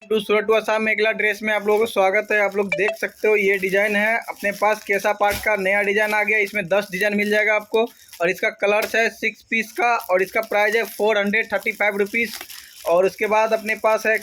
सूरत to Assam मेघला dress में आप लोगों को स्वागत है। आप लोग देख सकते हो ये डिज़ाइन है अपने पास केसा पार्ट का नया डिज़ाइन आ गया। इसमें 10 डिज़ाइन मिल जाएगा आपको और इसका कलर्स है 6 पीस का और इसका प्राइस है 435 रुपीज़। और उसके बाद अपने पास है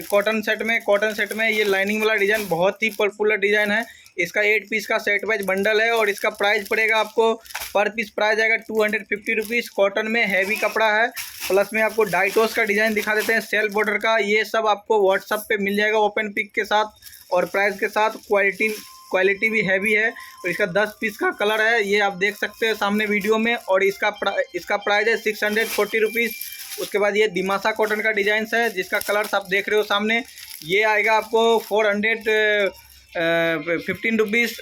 कॉटन सेट में ये लाइनिंग वाला डिज़ाइन बहुत ही पॉपुलर डिज़ाइन है। इसका 8 पीस का सेट वाइज बंडल है और इसका प्राइस पड़ेगा आपको पर पीस प्राइस आएगा 250 रुपीज़। कॉटन में हैवी कपड़ा है। प्लस में आपको डाइटोस का डिज़ाइन दिखा देते हैं सेल्फ बॉर्डर का। ये सब आपको व्हाट्सअप पे मिल जाएगा ओपन पिक के साथ और प्राइस के साथ। क्वालिटी भी हैवी है और इसका 10 पीस का कलर है, ये आप देख सकते हैं सामने वीडियो में। और इसका प्राइस है 640 रुपीज़। उसके बाद ये दिमासा कॉटन का डिज़ाइन है जिसका कलर्स आप देख रहे हो सामने, ये आएगा आपको 415 रुपीज़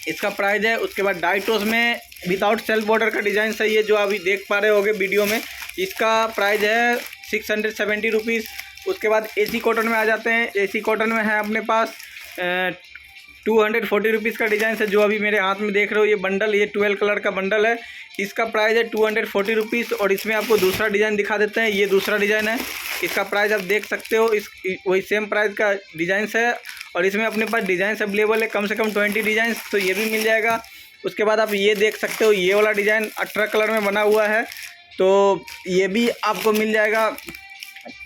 इसका प्राइस है। उसके बाद डाइटोस में विदाउट सेल्फ बॉर्डर का डिज़ाइन है, ये जो अभी देख पा रहे होगे वीडियो में, इसका प्राइस है 670 रुपीज़। उसके बाद एसी कॉटन में आ जाते हैं। एसी कॉटन में है अपने पास 240 रुपीज़ का डिज़ाइन है जो अभी मेरे हाथ में देख रहे हो। ये बंडल, ये 12 कलर का बंडल है, इसका प्राइस है 240 रुपीज़। और इसमें आपको दूसरा डिज़ाइन दिखा देते हैं, ये दूसरा डिज़ाइन है, इसका प्राइस आप देख सकते हो। वही सेम प्राइस का डिज़ाइन है और इसमें अपने पास डिज़ाइन अवेलेबल है कम से कम 20 डिज़ाइन, तो ये भी मिल जाएगा। उसके बाद आप ये देख सकते हो, ये वाला डिज़ाइन 18 कलर में बना हुआ है, तो ये भी आपको मिल जाएगा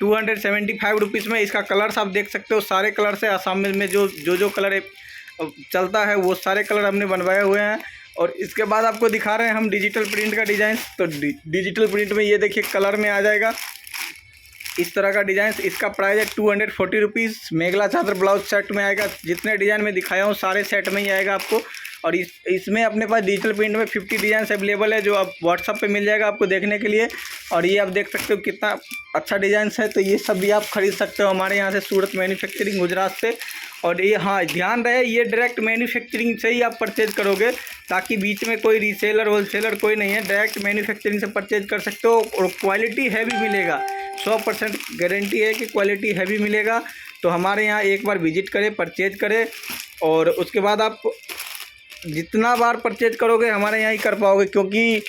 275 रुपीज़ में। इसका कलर्स आप देख सकते हो, सारे कलर से आसाम में जो कलर चलता है वो सारे कलर हमने बनवाए हुए हैं। और इसके बाद आपको दिखा रहे हैं हम डिजिटल प्रिंट का डिज़ाइन। तो डिजिटल प्रिंट में ये देखिए कलर में आ जाएगा इस तरह का डिज़ाइन। इसका प्राइस है 240 रुपीज़। मेघला चादर ब्लाउज सेट में आएगा, जितने डिज़ाइन में दिखाया हूँ सारे सेट में ही आएगा आपको। और इसमें अपने पास डिजिटल प्रिंट में 50 डिज़ाइन अवेलेबल है जो आप व्हाट्सअप पे मिल जाएगा आपको देखने के लिए। और ये आप देख सकते हो कितना अच्छा डिज़ाइन है, तो ये सब भी आप खरीद सकते हो हमारे यहाँ से सूरत मैन्युफैक्चरिंग गुजरात से। और ये हाँ ध्यान रहे, ये डायरेक्ट मैन्युफैक्चरिंग से ही आप परचेज करोगे, ताकि बीच में कोई रीसेलर होलसेलर कोई नहीं है। डायरेक्ट मैन्युफैक्चरिंग से परचेज कर सकते हो और क्वालिटी हैवी मिलेगा, 100% गारंटी है कि क्वालिटी हैवी मिलेगा। तो हमारे यहाँ एक बार विजिट करें, परचेज करें और उसके बाद आप जितना बार परचेज करोगे हमारे यहाँ ही कर पाओगे, क्योंकि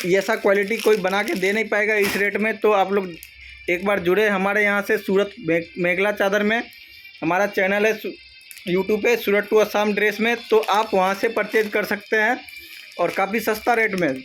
ऐसा क्वालिटी कोई बना के दे नहीं पाएगा इस रेट में। तो आप लोग एक बार जुड़े हमारे यहाँ से सूरत मेघला चादर में। हमारा चैनल है यूट्यूब पे सूरत टू आसाम ड्रेस में, तो आप वहाँ से परचेज कर सकते हैं और काफ़ी सस्ता रेट में।